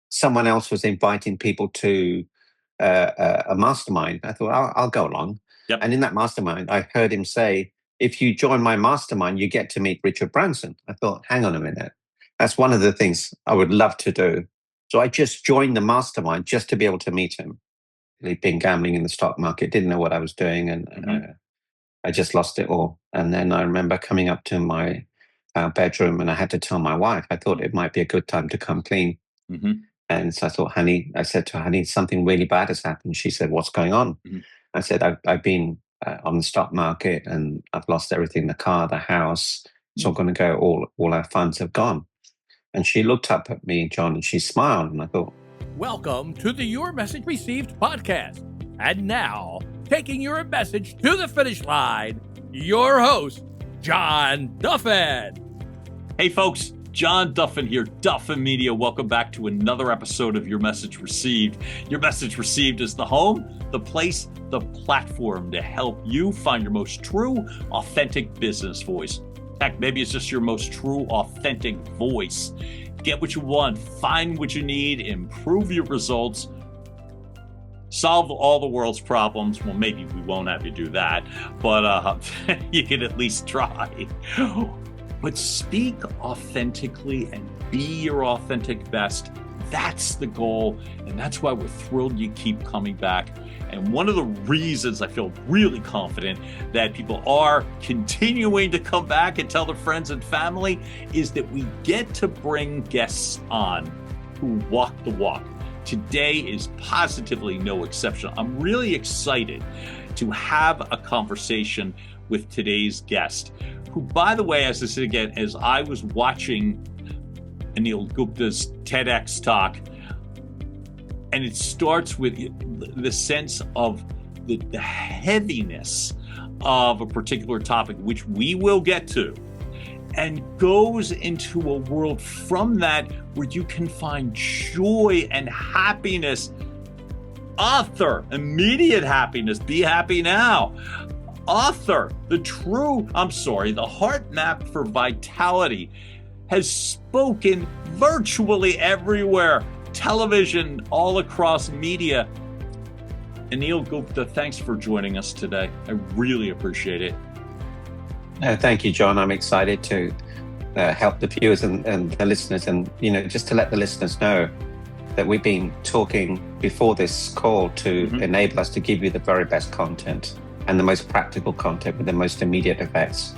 someone else was inviting people to a mastermind. I thought, I'll go along. Yep. And in that mastermind, I heard him say, if you join my mastermind, you get to meet Richard Branson. I thought, hang on a minute. That's one of the things I would love to do. So I just joined the mastermind just to be able to meet him. He'd been gambling in the stock market, didn't know what I was doing, and I just lost it all. And then I remember coming up to my bedroom, and I had to tell my wife, I thought it might be a good time to come clean. Mm-hmm. And so I said to her, honey, something really bad has happened. She said, what's going on? Mm-hmm. I said, I've been on the stock market and I've lost everything, the car, the house. It's all going to go, all our funds have gone. And she looked up at me, John, and she smiled. And I thought, welcome to the Your Message Received podcast. And now, taking your message to the finish line, your host, John Duffin. Hey folks, John Duffin here, Duffin Media. Welcome back to another episode of Your Message Received. Your Message Received is the home, the place, the platform to help you find your most true, authentic business voice. Heck, maybe it's just your most true, authentic voice. Get what you want, find what you need, improve your results, solve all the world's problems. Well, maybe we won't have you do that, but you can at least try. But speak authentically and be your authentic best. That's the goal, and that's why we're thrilled you keep coming back. And one of the reasons I feel really confident that people are continuing to come back and tell their friends and family is that we get to bring guests on who walk the walk. Today is positively no exception. I'm really excited to have a conversation with today's guest, who, by the way, as I said again, as I was watching Anil Gupta's TEDx talk, and it starts with the sense of the heaviness of a particular topic, which we will get to, and goes into a world from that where you can find joy and happiness. Immediate happiness, be happy now. The heart map for vitality has spoken virtually everywhere. Television, all across media. Anil Gupta, thanks for joining us today. I really appreciate it. Thank you, John. I'm excited to help the viewers and the listeners, and just to let the listeners know that we've been talking before this call to enable us to give you the very best content and the most practical content with the most immediate effects.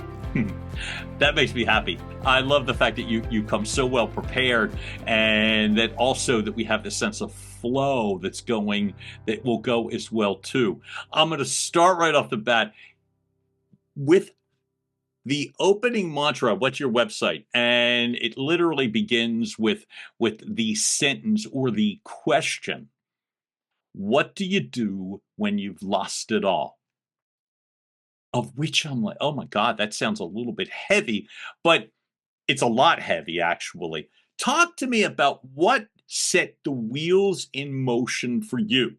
That makes me happy. I love the fact that you come so well prepared, and that also that we have this sense of flow that will go as well too. I'm going to start right off the bat with the opening mantra. What's your website? And it literally begins with the sentence or the question: what do you do when you've lost it all? Of which I'm like, oh my God, that sounds a little bit heavy, but it's a lot heavy, actually. Talk to me about what set the wheels in motion for you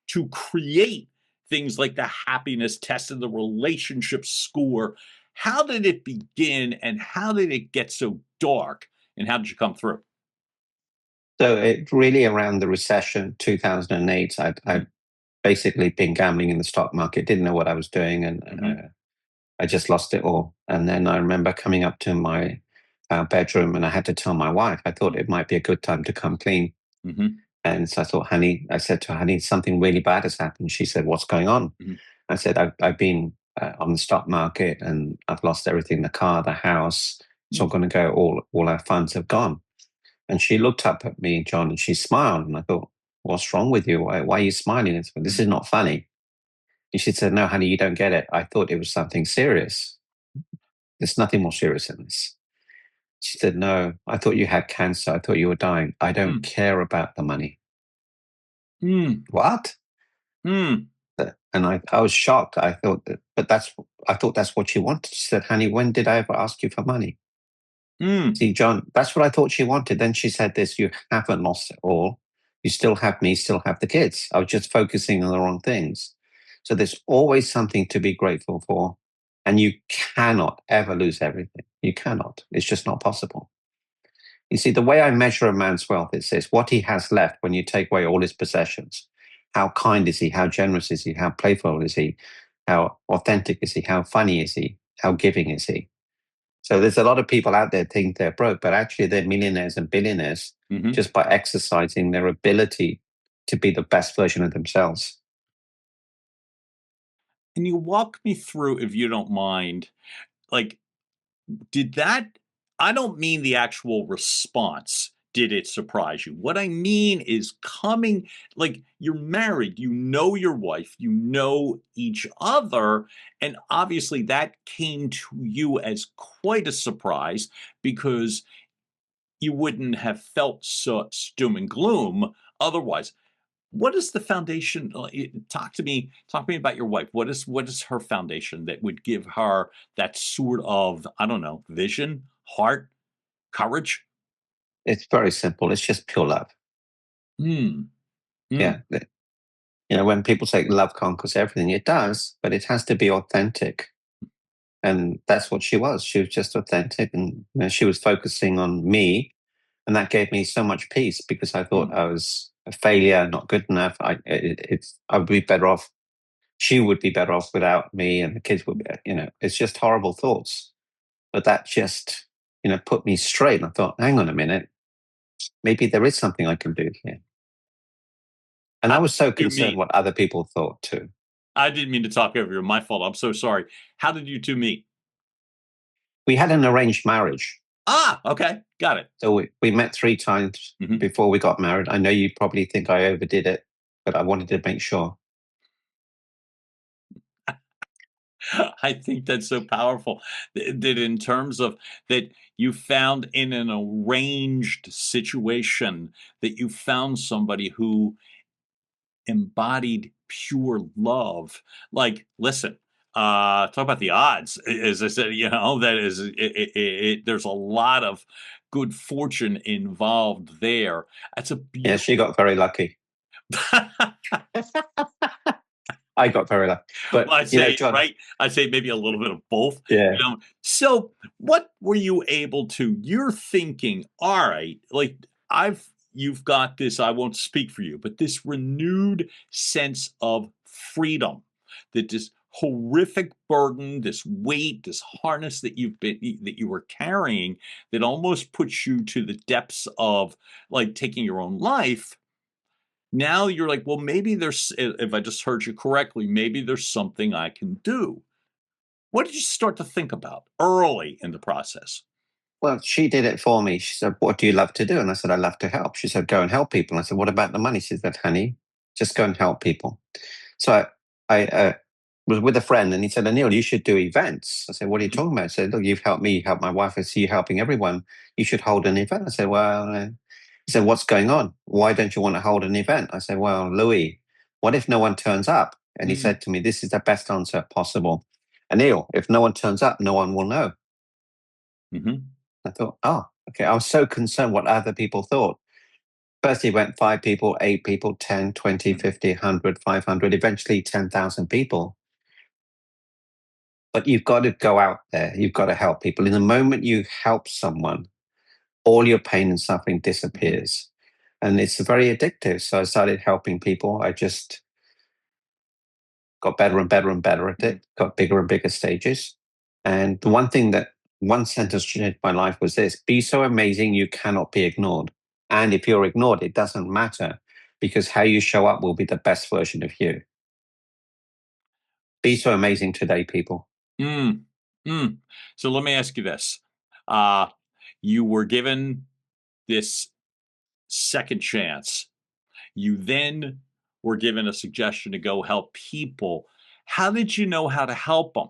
to create things like the happiness test and the relationship score. How did it begin, and how did it get so dark, and how did you come through? So it really around the recession, 2008, I'd basically been gambling in the stock market, didn't know what I was doing, and I just lost it all. And then I remember coming up to my bedroom, and I had to tell my wife, I thought it might be a good time to come clean. And so I said to her, honey, something really bad has happened. She said, what's going on? I said, I've been on the stock market and I've lost everything, the car, the house. It's all going to go, all our funds have gone. And she looked up at me, John, and she smiled. And I thought, what's wrong with you? Why are you smiling? I said, this is not funny. And she said, no, honey, you don't get it. I thought it was something serious. There's nothing more serious than this. She said, no, I thought you had cancer. I thought you were dying. I don't care about the money. What? And I was shocked. I thought that's what she wanted. She said, honey, when did I ever ask you for money? See, John, that's what I thought she wanted. Then she said this, you haven't lost it all. You still have me, still have the kids. I was just focusing on the wrong things. So there's always something to be grateful for. And you cannot ever lose everything. You cannot. It's just not possible. You see, the way I measure a man's wealth is this: what he has left when you take away all his possessions. How kind is he? How generous is he? How playful is he? How authentic is he? How funny is he? How giving is he? So there's a lot of people out there think they're broke, but actually they're millionaires and billionaires just by exercising their ability to be the best version of themselves. Can you walk me through, if you don't mind, like, did that, I don't mean the actual response. Did it surprise you? What I mean is coming, like, you're married, you know your wife, you know each other, and obviously that came to you as quite a surprise because you wouldn't have felt such doom and gloom otherwise. What is the foundation? Talk to me about your wife. What is her foundation that would give her that sort of, I don't know, vision, heart, courage? It's very simple. It's just pure love. Hmm. Yeah. When people say love conquers everything, it does, but it has to be authentic. And that's what she was. She was just authentic, and she was focusing on me, and that gave me so much peace because I thought I was a failure, not good enough. I would be better off. She would be better off without me, and the kids would be. It's just horrible thoughts. But that just put me straight. And I thought, hang on a minute, maybe there is something I can do here. And I was so concerned what other people thought too. I didn't mean to talk over you. My fault. I'm so sorry. How did you two meet? We had an arranged marriage. Okay. Got it. So we met 3 times before we got married. I know you probably think I overdid it, but I wanted to make sure. I think that's so powerful that in terms of that you found in an arranged situation that you found somebody who embodied pure love. Like, listen, talk about the odds. As I said, that is, there's a lot of good fortune involved there. That's a Yeah, she got very lucky. I got very lucky. But well, I'd say, John, right? I'd say maybe a little bit of both. Yeah. So what were you able to, you're thinking, all right, like you've got this, I won't speak for you, but this renewed sense of freedom, that this horrific burden, this weight, this harness that you were carrying that almost puts you to the depths of like taking your own life. Now you're like, well, maybe there's, if I just heard you correctly, maybe there's something I can do. What did you start to think about early in the process? Well, she did it for me. She said, what do you love to do? And I said, I love to help. She said, go and help people. And I said, what about the money? She said, honey, just go and help people. So I was with a friend and he said, Anil, you should do events. I said, what are you talking about? I said, look, you've helped me, you helped my wife. I see you helping everyone. You should hold an event. I said, well, he said, what's going on? Why don't you want to hold an event? I said, well, Louis, what if no one turns up? And he said to me, this is the best answer possible. Anil, if no one turns up, no one will know. I thought, oh, okay. I was so concerned what other people thought. First, he went 5 people, 8 people, 10, 20, 50, 100, 500, eventually 10,000 people. But you've got to go out there. You've got to help people. In the moment you help someone, all your pain and suffering disappears. And it's very addictive. So I started helping people. I just got better and better and better at it, got bigger and bigger stages. And the one sentence changed my life was this: be so amazing you cannot be ignored. And if you're ignored, it doesn't matter, because how you show up will be the best version of you. Be so amazing today, people. So let me ask you this. You were given this second chance. You then were given a suggestion to go help people. How did you know how to help them?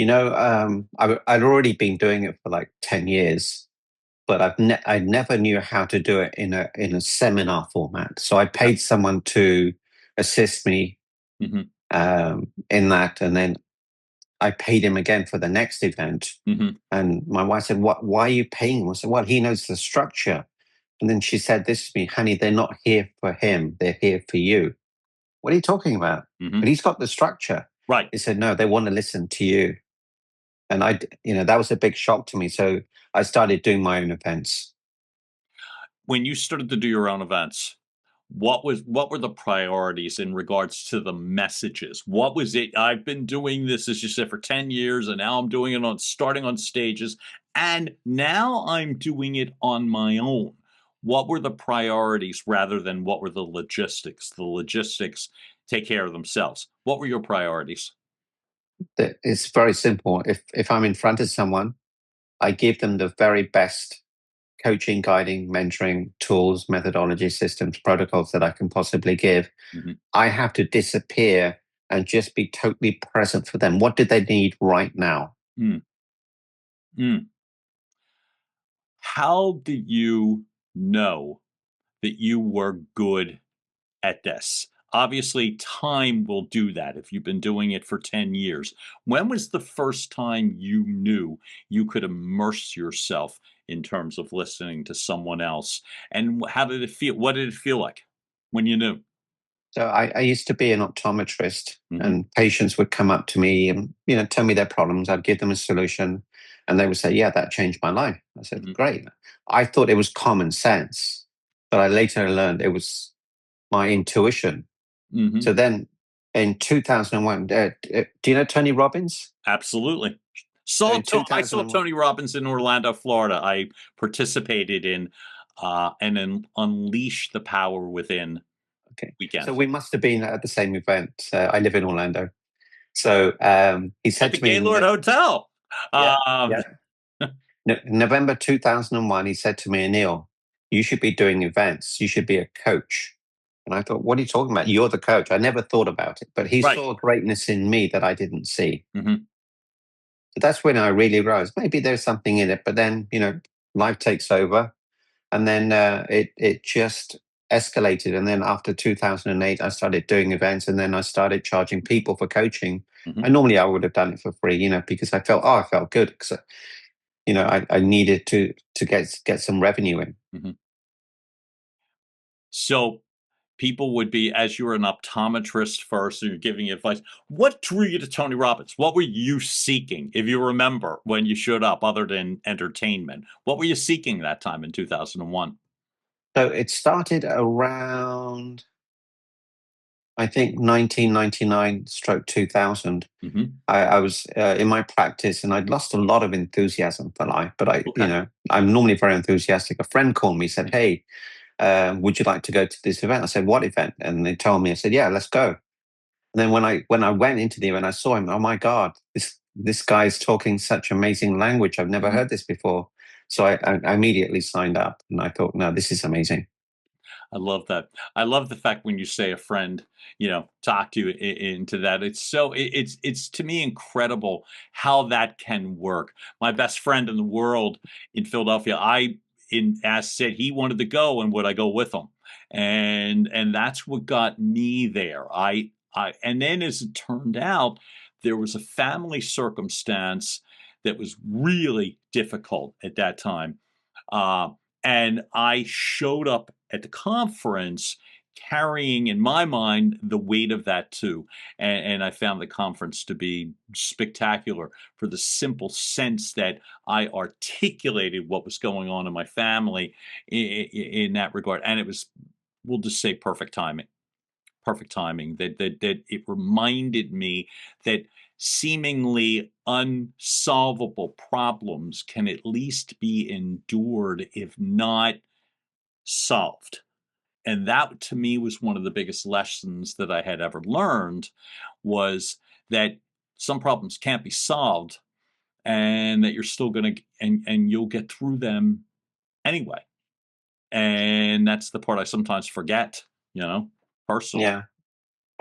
I'd already been doing it for like 10 years, but I never knew how to do it in a seminar format. So I paid someone to assist me in that, and then I paid him again for the next event. And my wife said, why are you paying him? I said, well, he knows the structure. And then she said this to me, honey, they're not here for him. They're here for you. What are you talking about? But he's got the structure. Right. He said, no, they want to listen to you. And that was a big shock to me. So I started doing my own events. When you started to do your own events, what were the priorities in regards to the messages? What was it? I've been doing this, as you said, for 10 years, and now I'm doing it on starting on stages, and now I'm doing it on my own. What were the priorities rather than what were the logistics? The logistics take care of themselves. What were your priorities? It's very simple. If I'm in front of someone, I give them the very best coaching, guiding, mentoring tools, methodology, systems, protocols that I can possibly give. Mhm. I have to disappear and just be totally present for them. What do they need right now? Mm. Mm. How did you know that you were good at this? Obviously, time will do that if you've been doing it for 10 years. When was the first time you knew you could immerse yourself in terms of listening to someone else? And how did it feel? What did it feel like when you knew? So I used to be an optometrist, Mhm. and patients would come up to me and tell me their problems. I'd give them a solution, and they would say, "Yeah, that changed my life." I said, Mhm. "Great." I thought it was common sense, but I later learned it was my intuition. Mhm. So then, in 2001, do you know Tony Robbins? Absolutely. So in I saw 2001, Tony Robbins in Orlando, Florida. I participated in an Unleash the Power Within okay, so weekend we must have been at the same event. I live in Orlando, so he at said the to me, Gaylord Hotel. yeah, Um, yeah. November 2001, he said to me, "Anil, you should be doing events. You should be a coach." And I thought, what are you talking about? You're the coach. I never thought about it, but he right. saw greatness in me that I didn't see. Mhm. So that's when I really realized maybe there's something in it. But then, life takes over, and then it just escalated. And then after 2008, I started doing events, and then I started charging people for coaching. Mhm. And normally I would have done it for free, because I felt good because I needed to get some revenue in. Mhm. So people would be, as you're an optometrist first, and you're giving advice. What drew you to Tony Robbins? What were you seeking, if you remember, when you showed up, other than entertainment? What were you seeking that time in 2001? So it started around, I think, 1999 stroke 2000. Mhm. I was in my practice, and I'd lost a lot of enthusiasm for life, but Okay. I'm normally very enthusiastic. A friend called me, said, "Hey, would you like to go to this event?" I said, "What event?" And they told me. I said, "Yeah, let's go." And then when I went into the event, I saw him. Oh my God, this guy's talking such amazing language. I've never Mhm. heard this before. So I immediately signed up, and I thought, no, this is amazing. I love that. I love the fact when you say a friend, talk to you into that. It's so it's to me incredible how that can work. My best friend in the world in Philadelphia, as said, he wanted to go, and would I go with him? And that's what got me there. And then, as it turned out, there was a family circumstance that was really difficult at that time. Uh, and I showed up at the conference carrying, in my mind, the weight of that too. And I found the conference to be spectacular for the simple sense that I articulated what was going on in my family in that regard. And it was, we'll just say, perfect timing. Perfect timing. That it reminded me that seemingly unsolvable problems can at least be endured, if not solved. And that, to me, was one of the biggest lessons that I had ever learned, was that some problems can't be solved, and that you're still going to, and you'll get through them anyway. And that's the part I sometimes forget, personally. Yeah.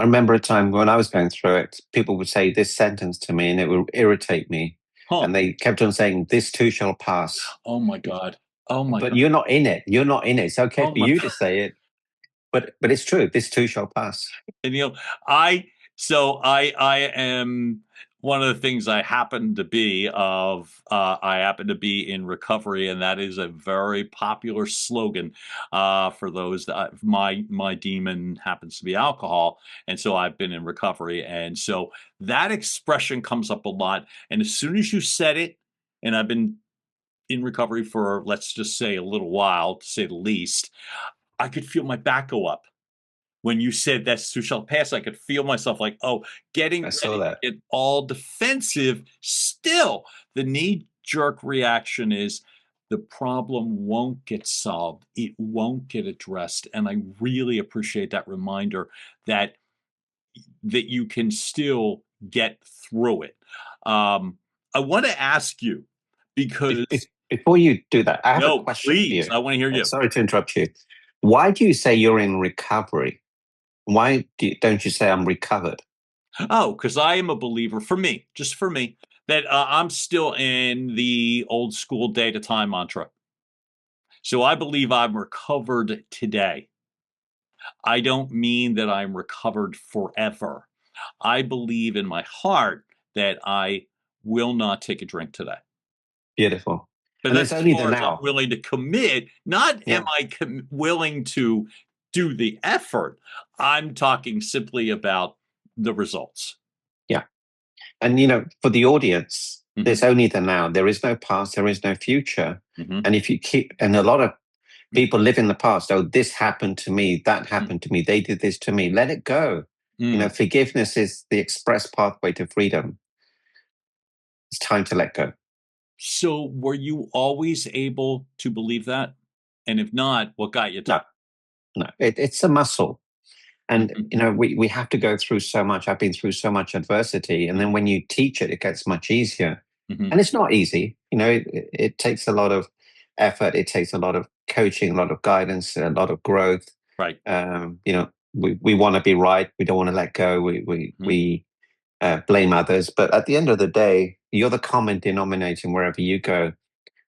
I remember a time when I was going through it, people would say this sentence to me, and it would irritate me. Huh. And they kept on saying, "This too shall pass." Oh my God. Oh my But God. you're not in it. You're not in it. It's okay Oh for my you to say it, but it's true. This too shall pass. And I am, one of the things I happen to be I happen to be in recovery, and that is a very popular slogan for those that my demon happens to be alcohol, and so I've been in recovery, and so that expression comes up a lot. And as soon as you said it, and I've been in recovery for, let's just say, a little while, to say the least, I could feel my back go up. When you said that too shall pass, I could feel myself like, getting I saw ready to that. get all defensive. Still, the knee-jerk reaction is the problem won't get solved. It won't get addressed. And I really appreciate that reminder that you can still get through it. I want to ask you because Before you do that, I have a no, question for please, you. I want to hear you. Sorry to interrupt you. Why do you say you're in recovery? Why don't you say I'm recovered? Oh, because I am a believer, for me, just for me, that I'm still in the old school day to time mantra. So I believe I'm recovered today. I don't mean that I'm recovered forever. I believe in my heart that I will not take a drink today. Beautiful. But And that's it's as only the far as I'm now. willing to commit. Not am Yeah. I willing to do the effort. I'm talking simply about the results. Yeah. And, for the audience, Mhm. there's only the now. There is no past. There is no future. Mhm. And if you and a lot of people live in the past. Oh, this happened to me. That happened to me. They did this to me. Let it go. Mm. Forgiveness is the express pathway to freedom. It's time to let go. So were you always able to believe that? And if not, what got you to? No. It's a muscle. And, Mhm. we have to go through so much. I've been through so much adversity. And then when you teach it, it gets much easier. Mhm. And it's not easy. It takes a lot of effort. It takes a lot of coaching, a lot of guidance, a lot of growth. Right. We want to be right. We don't want to let go. We blame others. But at the end of the day, you're the common denominator wherever you go.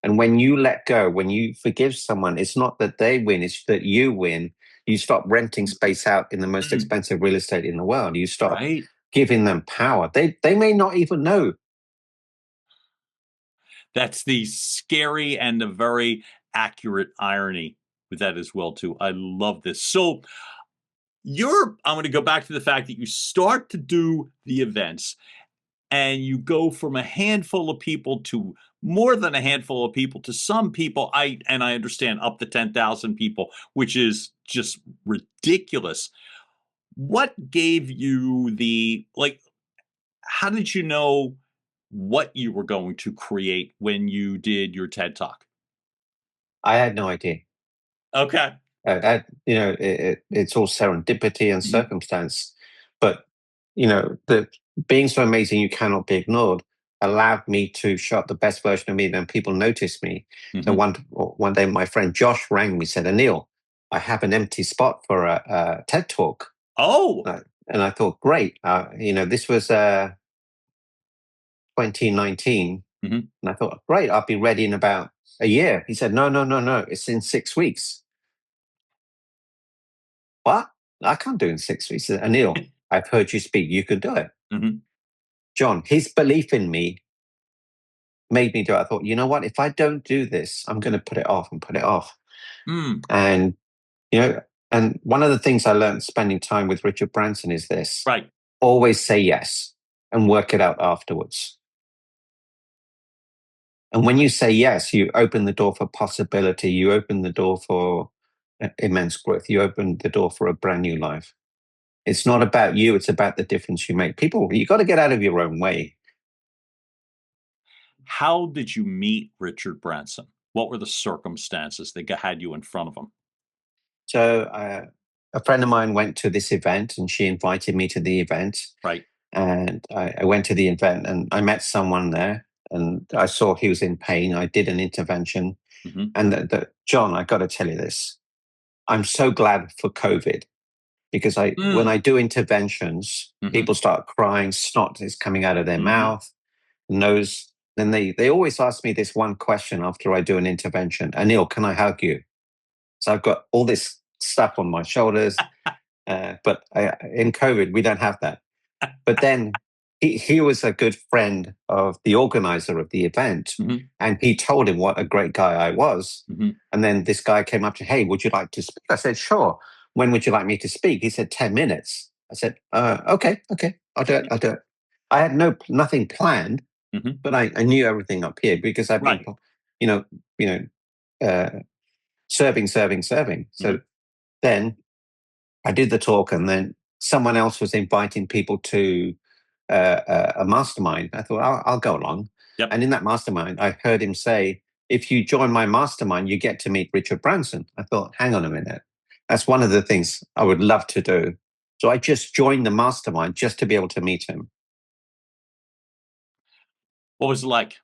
And when you let go, when you forgive someone, it's not that they win, it's that you win. You stop renting space out in the most Mm. expensive real estate in the world. You stop Right. giving them power. They may not even know. That's the scary and the very accurate irony with that as well, too. I love this. So I'm going to go back to the fact that you start to do the events and you go from a handful of people to more than a handful of people to some people. I understand up to 10,000 people, which is just ridiculous. What gave you how did you know what you were going to create when you did your TED Talk? I had no idea. Okay. It's all serendipity and Mhm. circumstance. But, the being so amazing you cannot be ignored allowed me to show up the best version of me. Then people noticed me. So Mhm. one day, my friend Josh rang me, said, Anil, I have an empty spot for a TED Talk. Oh. And I thought, great. This was 2019. Mhm. And I thought, great, I'll be ready in about a year. He said, no, it's in 6 weeks. What? I can't do it in 6 weeks. He said, Anil, I've heard you speak. You can do it. Mhm. John, his belief in me made me do it. I thought, you know what? If I don't do this, I'm going to put it off and put it off. Mm. And, and one of the things I learned spending time with Richard Branson is this. Right. Always say yes and work it out afterwards. And when you say yes, you open the door for possibility. You open the door for immense growth. You open the door for a brand new life. It's not about you. It's about the difference you make. People, you got to get out of your own way. How did you meet Richard Branson? What were the circumstances that had you in front of him? So a friend of mine went to this event and she invited me to the event. Right. And I went to the event and I met someone there and I saw he was in pain. I did an intervention. Mhm. And John, I got to tell you this. I'm so glad for COVID because when Mm. I do interventions, Mhm. people start crying, snot is coming out of their Mhm. mouth, nose. Then they always ask me this one question after I do an intervention. Anil, can I hug you? So I've got all this stuff on my shoulders. But in COVID, we don't have that. But then he was a good friend of the organizer of the event. Mhm. And he told him what a great guy I was. Mhm. And then this guy came up to, hey, would you like to speak? I said, sure. When would you like me to speak? He said, 10 minutes. I said, okay, I'll do it. I had nothing planned, Mhm. but I knew everything up here because I've been Right. you know, you know, serving. So then I did the talk, and then someone else was inviting people to a mastermind. I thought, I'll go along. Yep. And in that mastermind, I heard him say, if you join my mastermind, you get to meet Richard Branson. I thought, hang on a minute. That's one of the things I would love to do. So I just joined the mastermind just to be able to meet him. What was it like?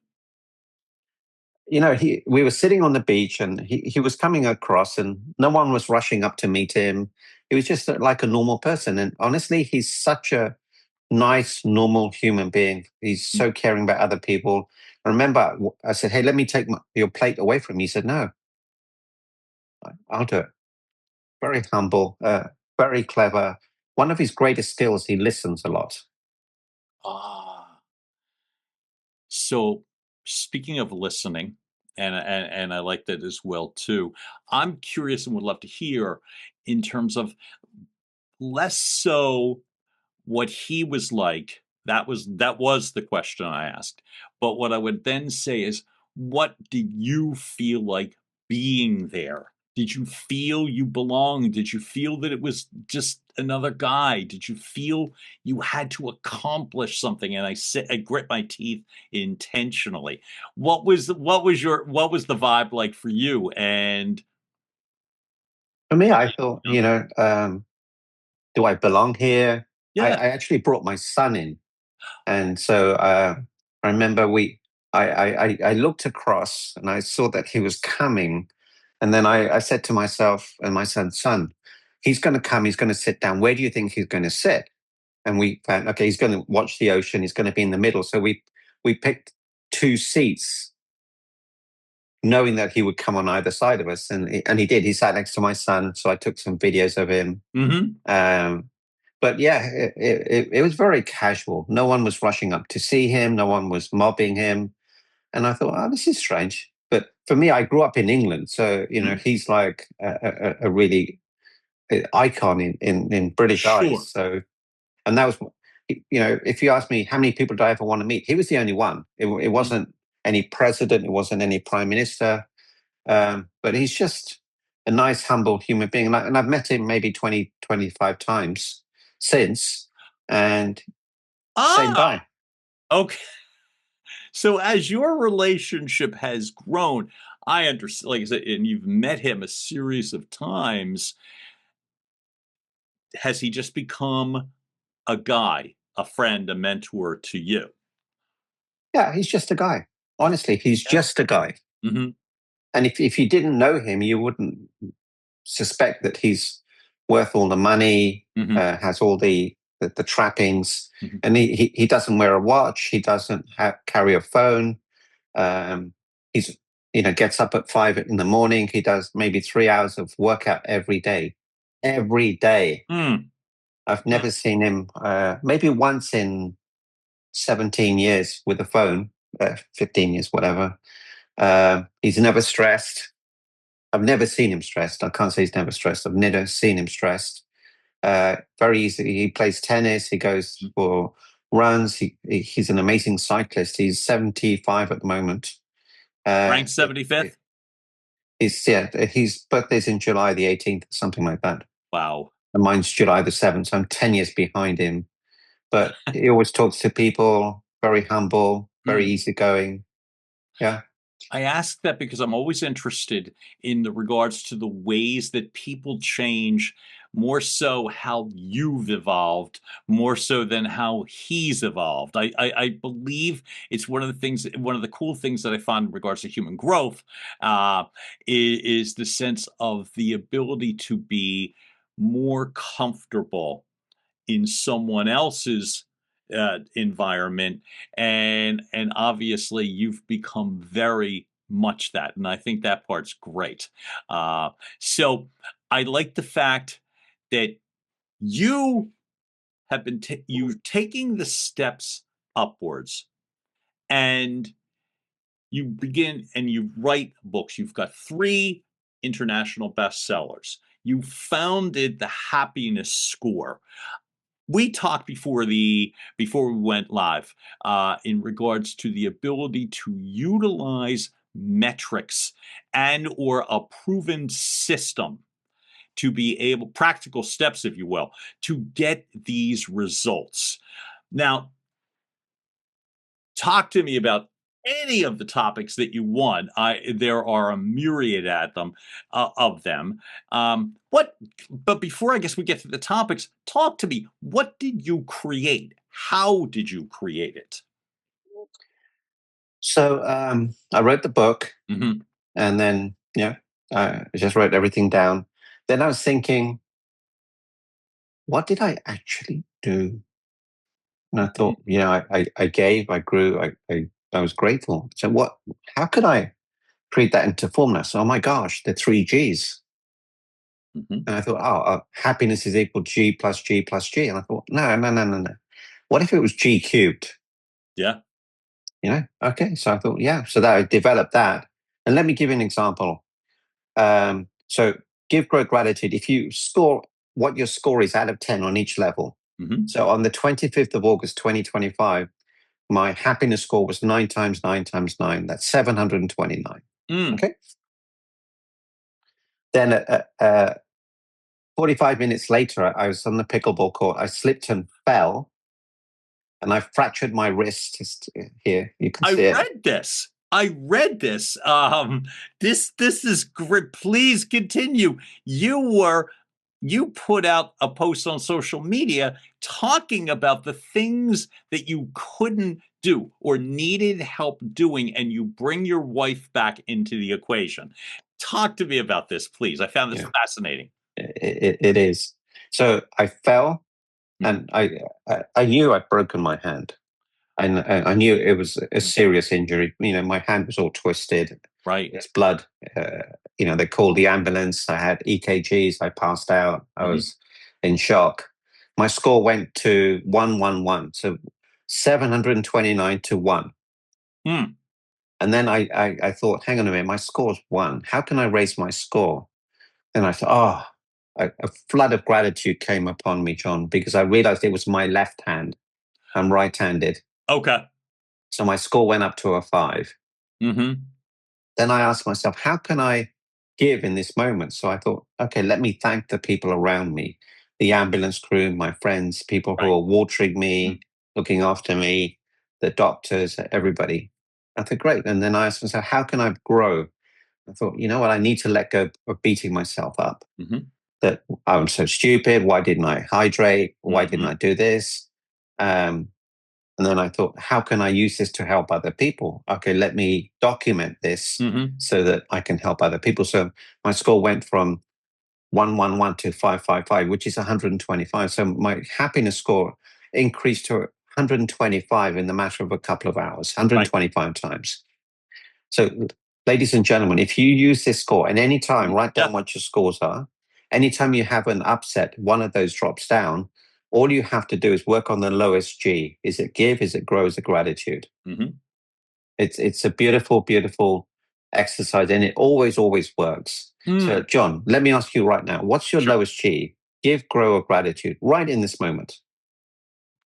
We were sitting on the beach, and he was coming across, and no one was rushing up to meet him. He was just like a normal person. And honestly, he's such a nice, normal human being. He's so caring about other people. I remember I said, hey, let me take your plate away from you. He said, no, I'll do it. Very humble, very clever. One of his greatest skills, he listens a lot. Ah. So speaking of listening, and I like that as well too. I'm curious and would love to hear in terms of less so what he was like. That was the question I asked. But what I would then say is, what did you feel like being there? Did you feel you belonged? Did you feel that it was just another guy? Did you feel you had to accomplish something? And I grit my teeth intentionally. What was the vibe like for you? And For me, I thought, do I belong here? I yeah, actually brought my son in. And so I remember I looked across, and I saw that he was coming. And then I said to myself and my son, he's going to come, he's going to sit down. Where do you think he's going to sit? And we found, okay, he's going to watch the ocean. He's going to be in the middle. So we picked two seats, knowing that he would come on either side of us. And he did. He sat next to my son. So I took some videos of him. But yeah, it was very casual. No one was rushing up to see him. No one was mobbing him. And I thought, oh, this is strange. But for me, I grew up in England. So, he's like a really icon in British sure. eyes. So, and that was, if you ask me how many people do I ever want to meet, he was the only one. It wasn't any president. It wasn't any prime minister. But he's just a nice, humble human being. And I've met him maybe 20, 25 times since. And same guy. Okay. So as your relationship has grown, I understand, like I said, and you've met him a series of times. Has he just become a guy, a friend, a mentor to you? Yeah, he's just a guy. Honestly, he's just a guy. Mm-hmm. And if you didn't know him, you wouldn't suspect that he's worth all the money, has all the trappings, and he doesn't wear a watch. He doesn't carry a phone. He's gets up at 5 in the morning. He does maybe 3 hours of workout every day. Every day. I've never seen him. Maybe once in 17 years with a phone, 15 years, whatever. He's never stressed. I've never seen him stressed. I can't say he's never stressed. I've never seen him stressed. Very easy. He plays tennis. He goes for runs. He's an amazing cyclist. He's 75 at the moment. Ranked 75th? His birthday's in July the 18th, something like that. Wow. And mine's July the 7th, so I'm 10 years behind him. But he always talks to people, very humble, very easygoing. Yeah. I ask that because I'm always interested in the regards to the ways that people change, more so how you've evolved, more so than how he's evolved. I believe it's one of the cool things that I find in regards to human growth is the sense of the ability to be more comfortable in someone else's environment, and obviously you've become very much that, and I think that part's great. So I like the fact that you have been you taking the steps upwards, and you begin and you write books. You've got 3 international bestsellers. You founded the Happiness Score. We talked before we went live in regards to the ability to utilize metrics and or a proven system to be able, practical steps, if you will, to get these results. Now, talk to me about any of the topics that you want. There are a myriad at them of them. But before I guess we get to the topics, talk to me. What did you create? How did you create it? So I wrote the book, Mm-hmm. and then I just wrote everything down. Then I was thinking, what did I actually do? And I thought, I gave, I grew, I was grateful. So how could I create that into formula? So, oh my gosh, the 3 Gs. Mm-hmm. And I thought, happiness is equal to G plus G plus G. And I thought, no. What if it was G cubed? Yeah. Okay. So I thought, so that I developed that. And let me give you an example. So give, grow, gratitude. If you score what your score is out of 10 on each level. Mm-hmm. So on the 25th of August, 2025, my happiness score was 9 times 9 times 9. That's 729. Okay. Then 45 minutes later, I was on the pickleball court. I slipped and fell, and I fractured my wrist. Just here, you can see it. I read this. This is great. Please continue. You put out a post on social media talking about the things that you couldn't do or needed help doing, and you bring your wife back into the equation. Talk to me about this, please. I found this fascinating. It is. So I fell, and I knew I'd broken my hand, and I knew it was a serious injury. My hand was all twisted. Right. There's blood. They called the ambulance. I had EKGs. I passed out. I was in shock. My score went to 111. So 729 to 1. And then I thought, hang on a minute, my score's 1. How can I raise my score? Then I thought, a flood of gratitude came upon me, John, because I realized it was my left hand. I'm right-handed. Okay. So my score went up to a 5. Mm-hmm. Then I asked myself, how can I give in this moment? So I thought, okay, let me thank the people around me, the ambulance crew, my friends, people who are watering me, looking after me, the doctors, everybody. I thought, great. And then I asked myself, how can I grow? I thought, you know what? I need to let go of beating myself up. That I'm so stupid. Why didn't I hydrate? Why didn't I do this? And then I thought, how can I use this to help other people? Okay, let me document this so that I can help other people. So my score went from 111 to 555, which is 125. So my happiness score increased to 125 in the matter of a couple of hours, 125 times. So, ladies and gentlemen, if you use this score at any time, write down what your scores are. Anytime you have an upset, one of those drops down. All you have to do is work on the lowest G. Is it give? Is it grow? Is it gratitude? It's a beautiful, beautiful exercise, and it always works. So, John, let me ask you right now: what's your lowest G? Give, grow, or gratitude? Right in this moment.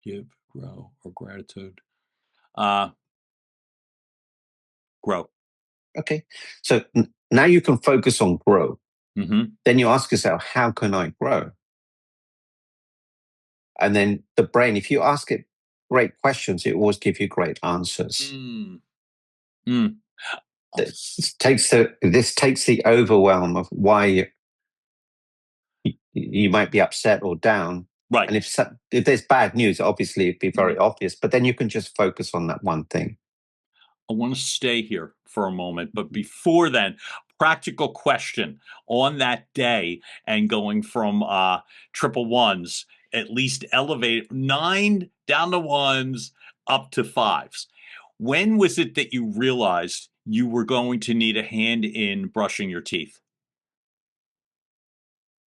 Give, grow, or gratitude. Grow. Okay. So now you can focus on grow. Then you ask yourself, how can I grow? And then the brain, if you ask it great questions, it always gives you great answers. This takes the overwhelm of why you might be upset or down. Right. And if there's bad news, obviously it'd be very obvious, but then you can just focus on that one thing. I want to stay here for a moment, but before then, practical question on that day and going from triple ones, at least elevate 9 down to 1s up to 5s. When was it that you realized you were going to need a hand in brushing your teeth?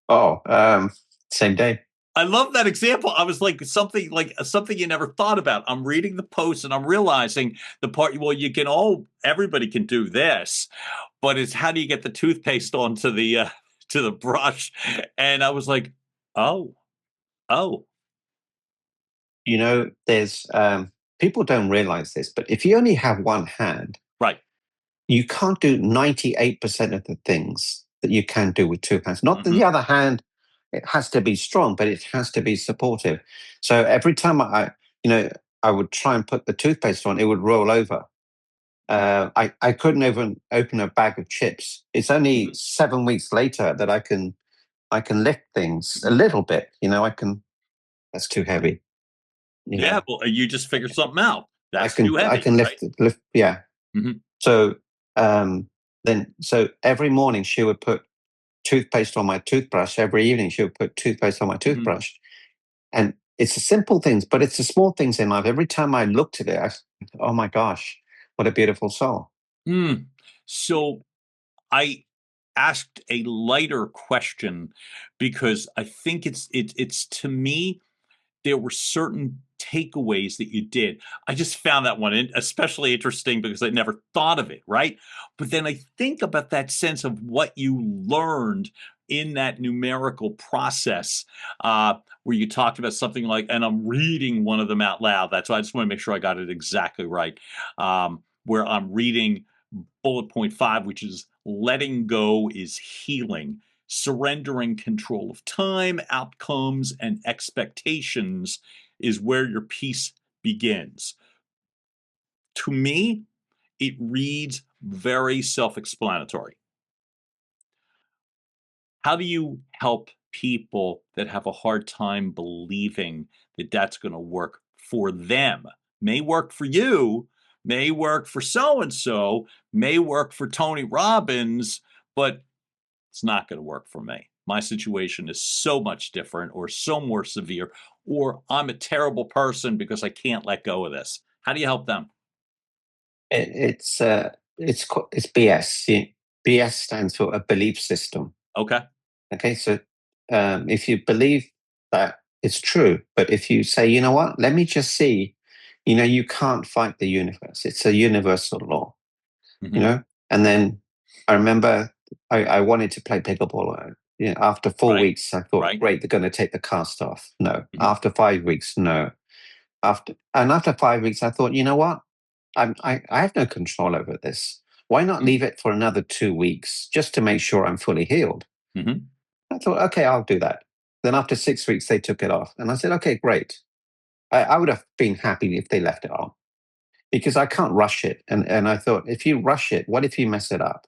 Same day. I love that example. I was like something you never thought about. I'm reading the post and I'm realizing the part. Well, everybody can do this, but it's how do you get the toothpaste onto the to the brush? And I was like, oh. There's people don't realize this, but if you only have one hand, right, you can't do 98% of the things that you can do with two hands. Not that the other hand, it has to be strong, but it has to be supportive. So every time I would try and put the toothpaste on, it would roll over. I couldn't even open a bag of chips. It's only 7 weeks later that I can lift things a little bit. That's too heavy. Yeah, well, you just figured something out. That's too heavy. I can lift, yeah. Mm-hmm. So so every morning she would put toothpaste on my toothbrush. Every evening she would put toothpaste on my toothbrush. And it's the simple things, but it's the small things in life. Every time I looked at it, oh my gosh, what a beautiful soul. So I asked a lighter question because I think it's to me, there were certain takeaways that you did. I just found that one especially interesting because I never thought of it, right? But then I think about that sense of what you learned in that numerical process, where you talked about something like, and I'm reading one of them out loud. That's why I just want to make sure I got it exactly right. Where I'm reading bullet point 5, which is letting go is healing. Surrendering control of time, outcomes, and expectations is where your peace begins. To me, it reads very self-explanatory. How do you help people that have a hard time believing that that's going to work for them? May work for you, may work for so-and-so, may work for Tony Robbins, but it's not going to work for me. My situation is so much different or so more severe, or I'm a terrible person because I can't let go of this. How do you help them? It's BS. BS stands for a belief system. Okay. Okay, so if you believe that it's true, but if you say, you know what, let me just see, you can't fight the universe. It's a universal law, And then I remember I wanted to play pickleball. After 4 weeks, I thought, great, they're going to take the cast off. No. After 5 weeks, no. After 5 weeks, I thought, you know what, I have no control over this. Why not leave it for another 2 weeks just to make sure I'm fully healed? I thought, okay, I'll do that. Then after 6 weeks, they took it off. And I said, okay, great. I would have been happy if they left it on because I can't rush it. And I thought, if you rush it, what if you mess it up?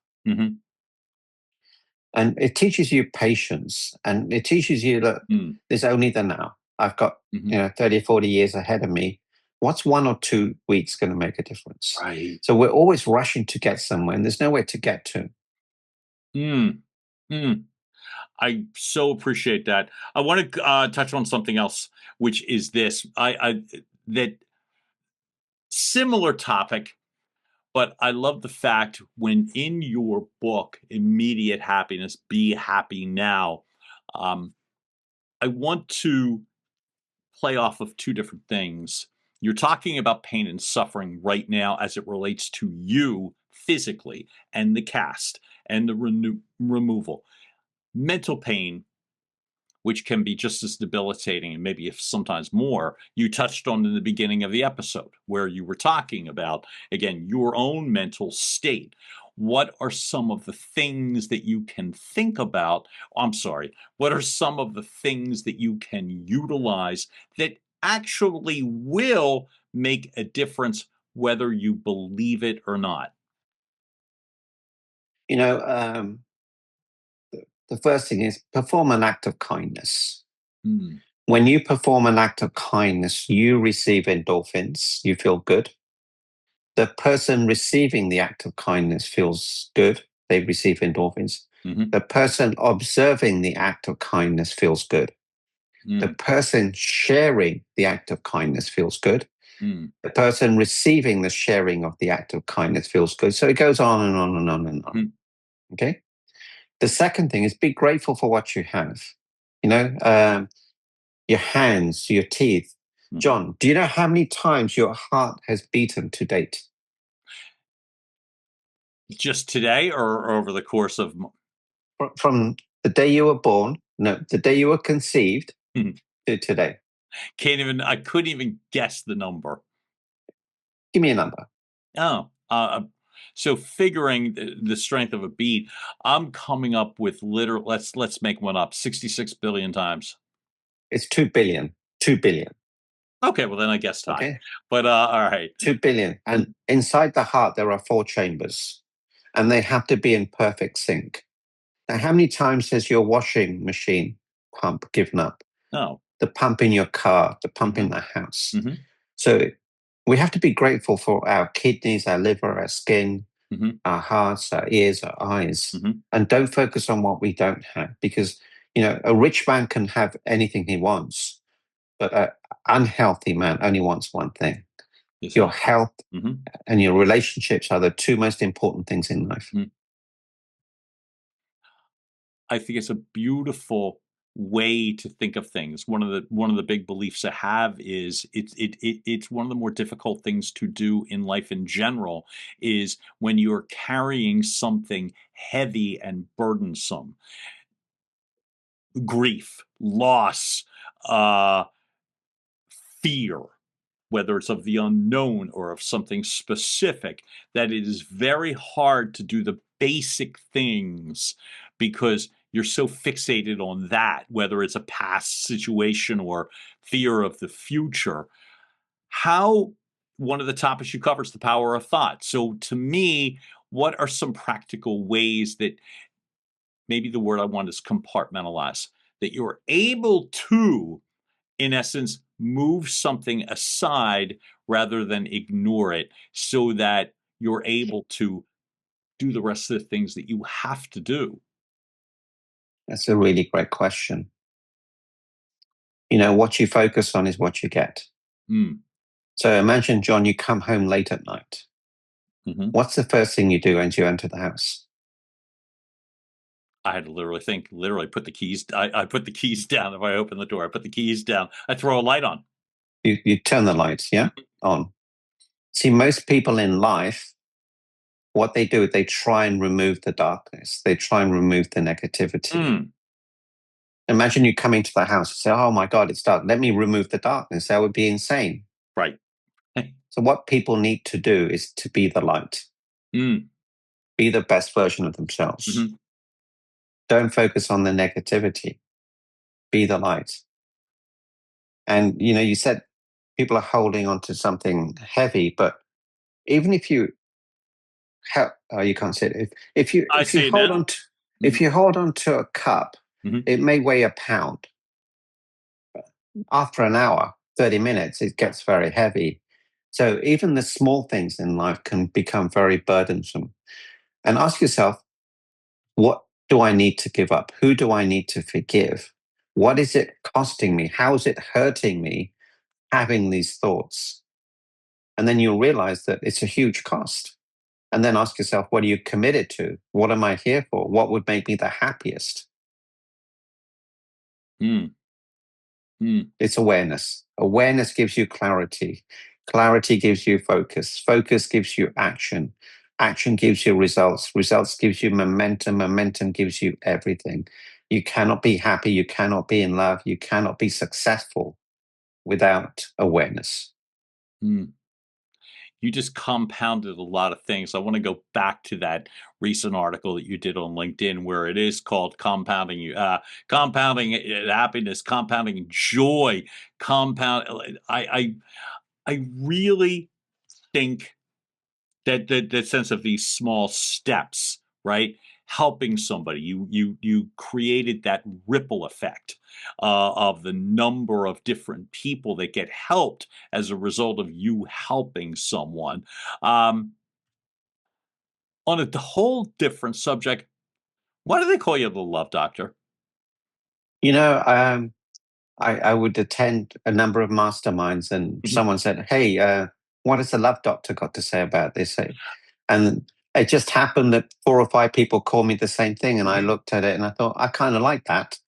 And it teaches you patience, and it teaches you that there's only the now. I've got 30 or 40 years ahead of me. What's 1 or 2 weeks going to make a difference? Right. So we're always rushing to get somewhere, and there's nowhere to get to. I so appreciate that. I want to touch on something else, which is this. That similar topic, but I love the fact when in your book, Immediate Happiness, Be Happy Now, I want to play off of two different things. You're talking about pain and suffering right now as it relates to you physically and the cast and the removal. Mental pain, which can be just as debilitating and maybe if sometimes more, you touched on in the beginning of the episode where you were talking about, again, your own mental state. What are some of the things that you can think about? What are some of the things that you can utilize that actually will make a difference whether you believe it or not? The first thing is perform an act of kindness. When you perform an act of kindness, you receive endorphins. You feel good. The person receiving the act of kindness feels good. They receive endorphins. The person observing the act of kindness feels good. The person sharing the act of kindness feels good. The person receiving the sharing of the act of kindness feels good. So it goes on and on and on and on. Okay? The second thing is be grateful for what you have. Your hands, your teeth. John, do you know how many times your heart has beaten to date? Just today or over the course of... From the day you were born, the day you were conceived to today. I couldn't even guess the number. Give me a number. So figuring the strength of a beat, I'm coming up with let's make one up, 66 billion times. It's 2 billion. 2 billion. Okay, well then I guess high. Okay. But all right. 2 billion. And inside the heart, there are 4 chambers, and they have to be in perfect sync. Now, how many times has your washing machine pump given up? Oh. The pump in your car, the pump in the house. Mm-hmm. So we have to be grateful for our kidneys, our liver, our skin, our hearts, our ears, our eyes, and don't focus on what we don't have, because a rich man can have anything he wants, but an unhealthy man only wants one thing. Your health and your relationships are the 2 most important things in life. I think it's a beautiful way to think of things. One of the big beliefs I have is it's one of the more difficult things to do in life in general is when you're carrying something heavy and burdensome. Grief, loss, fear, whether it's of the unknown or of something specific, that it is very hard to do the basic things because you're so fixated on that, whether it's a past situation or fear of the future. One of the topics you cover is the power of thought. So to me, what are some practical ways that maybe the word I want is compartmentalize, that you're able to, in essence, move something aside rather than ignore it so that you're able to do the rest of the things that you have to do? That's a really great question. What you focus on is what you get. So imagine, John, you come home late at night. What's the first thing you do as you enter the house? I had to literally put the keys. I put the keys down. If I open the door, I put the keys down. I throw a light on. You turn the lights, yeah, on. See, most people in life, what they do is they try and remove the darkness. They try and remove the negativity. Imagine you come into the house and say, oh my God, it's dark. Let me remove the darkness. That would be insane. Right. So what people need to do is to be the light. Be the best version of themselves. Don't focus on the negativity. Be the light. And, you said people are holding on to something heavy, but even if you you can't say it. If you hold on to if you hold on to a cup, it may weigh a pound. After an hour, 30 minutes, it gets very heavy. So even the small things in life can become very burdensome. And ask yourself, what do I need to give up? Who do I need to forgive? What is it costing me? How is it hurting me having these thoughts? And then you'll realize that it's a huge cost. And then ask yourself, what are you committed to? What am I here for? What would make me the happiest? It's awareness. Awareness gives you clarity. Clarity gives you focus. Focus gives you action. Action gives you results. Results gives you momentum. Momentum gives you everything. You cannot be happy. You cannot be in love. You cannot be successful without awareness. You just compounded a lot of things. I want to go back to that recent article that you did on LinkedIn, where it is called compounding happiness, compounding joy, compound. I really think that sense of these small steps, right? Helping somebody, you created that ripple effect of the number of different people that get helped as a result of you helping someone. On a whole different subject, why do they call you the love doctor? I would attend a number of masterminds, and someone said, hey, what has the love doctor got to say about this? And it just happened that 4 or 5 people called me the same thing. And I looked at it and I thought, I kind of like that.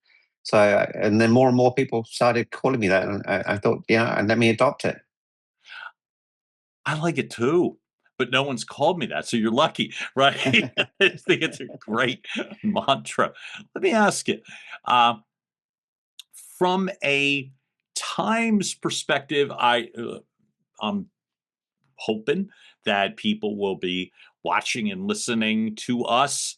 So, and then more and more people started calling me that. And I thought, let me adopt it. I like it too, but no one's called me that. So you're lucky, right? I think it's a great mantra. Let me ask you, from a times perspective, I'm hoping that people will be watching and listening to us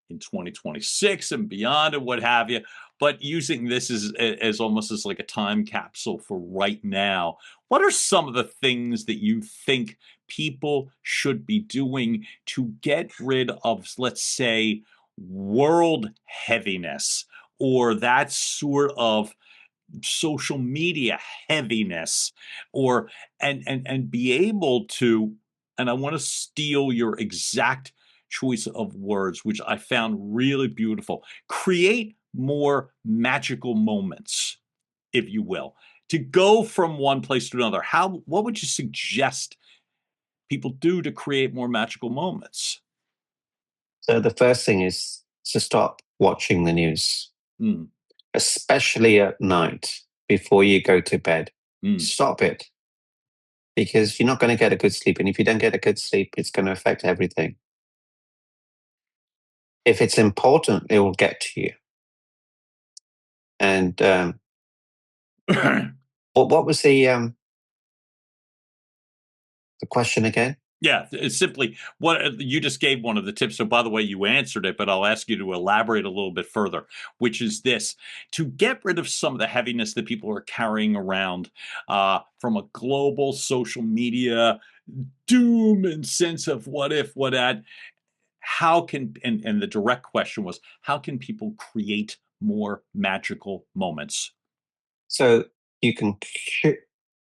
in 2026 and beyond and what have you, but using this as almost as like a time capsule for right now. What are some of the things that you think people should be doing to get rid of, let's say, world heaviness or that sort of social media heaviness, or and be able to, and I want to steal your exact choice of words, which I found really beautiful, create more magical moments, if you will, to go from one place to another. What would you suggest people do to create more magical moments? So the first thing is to stop watching the news, Mm, especially at night before you go to bed. mm, Stop it, because you're not going to get a good sleep. And if you don't get a good sleep, it's going to affect everything. If it's important, it will get to you. And what was the question again? Yeah, it's simply what you just gave one of the tips. So, by the way, you answered it, but I'll ask you to elaborate a little bit further, which is this: to get rid of some of the heaviness that people are carrying around from a global social media doom and sense of what if, what at, how can, and the direct question was, how can people create more magical moments? So you can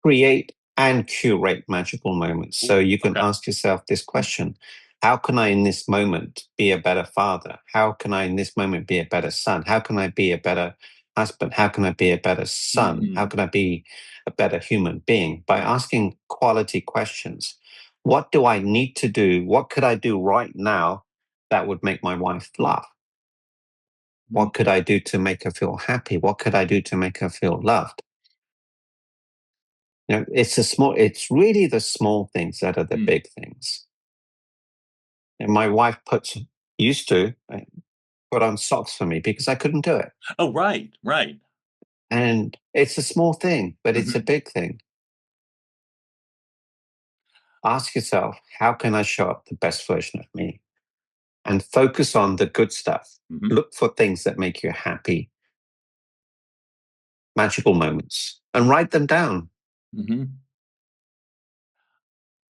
create and curate magical moments. So you can Okay. ask yourself this question: how can I in this moment be a better father? How can I in this moment be a better son? How can I be a better husband? How can I be a better son? How Mhm. can I be a better human being? By asking quality questions. What do I need to do? What could I do right now that would make my wife laugh? What could I do to make her feel happy? What could I do to make her feel loved? You know, it's really the small things that are the Mm. big things. And my wife used to put on socks for me because I couldn't do it. Oh, right, right. And it's a small thing, but it's a Mhm, big thing. Ask yourself, how can I show up the best version of me? And focus on the good stuff. mhm, Look for things that make you happy, magical moments, and write them down. mhm.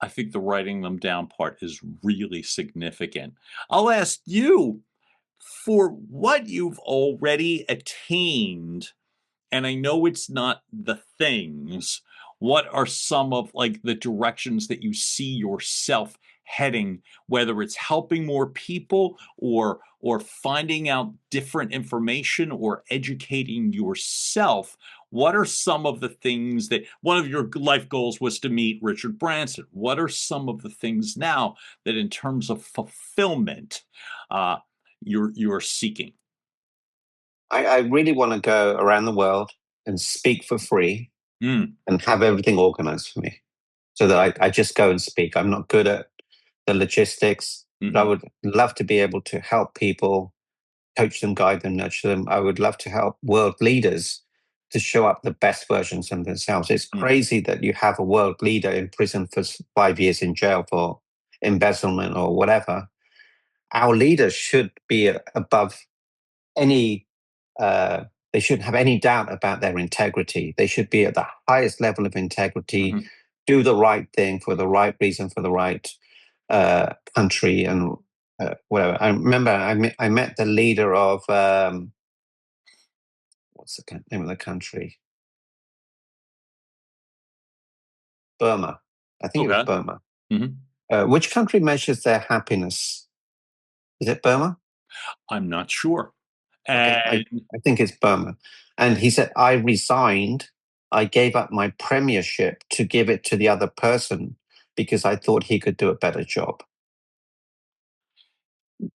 I think the writing them down part is really significant. I'll ask you, for what you've already attained, and I know it's not the things, what are some of like the directions that you see yourself heading, whether it's helping more people or finding out different information or educating yourself? What are some of the things that one of your life goals was to meet Richard Branson? What are some of the things now that in terms of fulfillment uh, you're seeking? I really want to go around the world and speak for free Mm, and have everything organized for me so that I just go and speak. I'm not good at the logistics, but I mhm, would love to be able to help people, coach them, guide them, nurture them. I would love to help world leaders to show up the best versions of themselves. It's mm, crazy that you have a world leader in prison for 5 years in jail for embezzlement or whatever. Our leaders should be above any they shouldn't have any doubt about their integrity. They should be at the highest level of integrity, mhm. do the right thing for the right reason, for the right country, and whatever. I remember I met the leader of what's the name of the country? Burma. I think it was Okay. Burma. Mhm. Which country measures their happiness? Is it Burma? I'm not sure. Okay, And I think it's Burma. And he said, I resigned. I gave up my premiership to give it to the other person because I thought he could do a better job.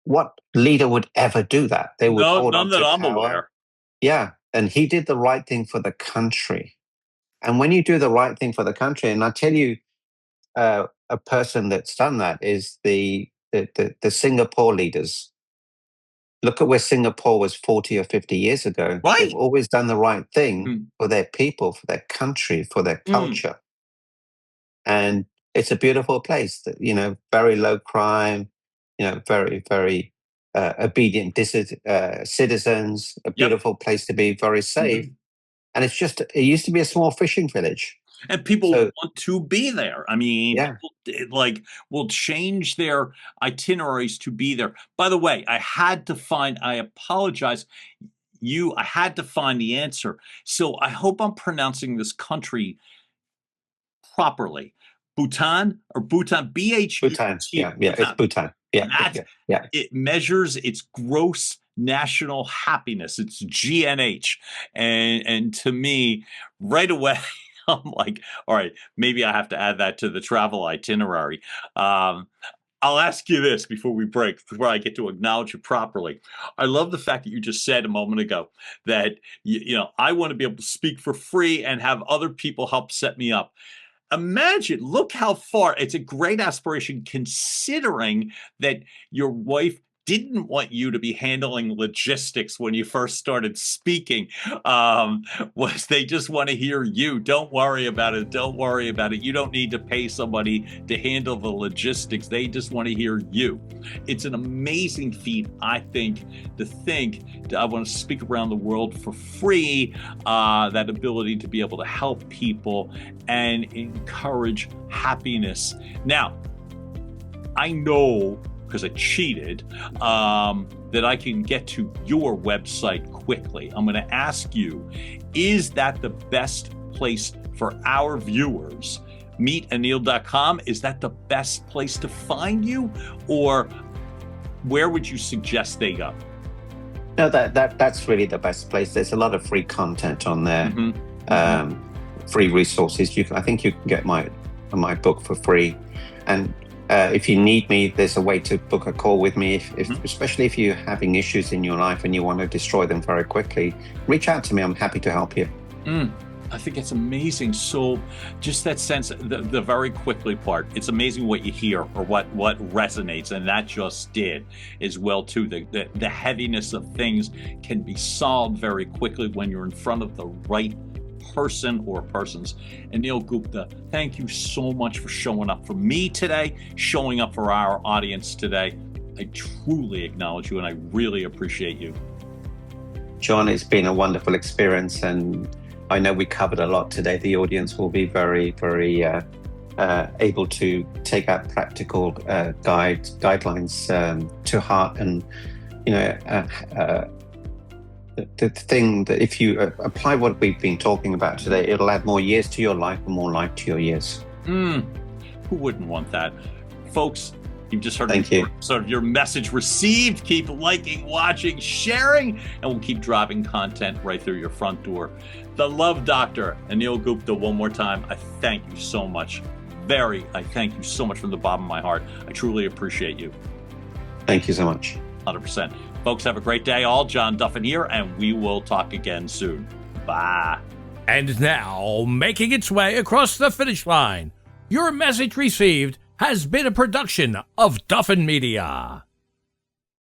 What leader would ever do that? They would no, hold none on that to I'm power. aware. Yeah. And he did the right thing for the country. And when you do the right thing for the country, and I tell you, a person that's done that is the Singapore leaders. Look at where Singapore was 40 or 50 years ago. They've Right. always done the right thing Mhm. for their people, for their country, for their Mm. culture. And it's a beautiful place. That, very low crime. Very very obedient citizens. A Yep. beautiful place to be. Very safe. And it used to be a small fishing village. And people So want to be there. I mean, yeah, people, will change their itineraries to be there. By the way, I apologize. I had to find the answer. So I hope I'm pronouncing this country properly. Bhutan, Bhutan. Bhutan. It's Bhutan. Yeah. It measures its gross national happiness. It's GNH. And to me, right away, I'm like, all right, maybe I have to add that to the travel itinerary. I'll ask you this before I get to acknowledge it properly. I love the fact that you just said a moment ago that, I want to be able to speak for free and have other people help set me up. Imagine, look how far. It's a great aspiration considering that your wife didn't want you to be handling logistics when you first started speaking. They just want to hear you. Don't worry about it. Don't worry about it. You don't need to pay somebody to handle the logistics. They just want to hear you. It's an amazing feat, I think, that I want to speak around the world for free, that ability to be able to help people and encourage happiness. Now, I know, because I cheated, that I can get to your website quickly. I'm going to ask you, is that the best place for our viewers? Meetanil.com, is that the best place to find you? Or where would you suggest they go? No, that's really the best place. There's a lot of free content on there, free resources. I think you can get my book for free. And if you need me, there's a way to book a call with me. Especially if you're having issues in your life and you want to destroy them very quickly, reach out to me. I'm happy to help you. I think it's amazing. So just that sense, the very quickly part, it's amazing what you hear or what resonates. And that just did as well, too. The heaviness of things can be solved very quickly when you're in front of the right person or persons. Anil Gupta, thank you so much for showing up for me today, showing up for our audience today. I truly acknowledge you and I really appreciate you. John, it's been a wonderful experience, and I know we covered a lot today. The audience will be very, very able to take out practical guidelines to heart, and the thing that if you apply what we've been talking about today, it'll add more years to your life and more life to your years. Who wouldn't want that? Folks, you've just heard sort of your message received. Keep liking, watching, sharing, and we'll keep dropping content right through your front door. The Love Doctor, Anil Gupta, one more time. I thank you so much. I thank you so much from the bottom of my heart. I truly appreciate you. Thank you so much. 100%. Folks, have a great day all. John Duffin here, and we will talk again soon. Bye. And now, making its way across the finish line, your message received has been a production of Duffin Media.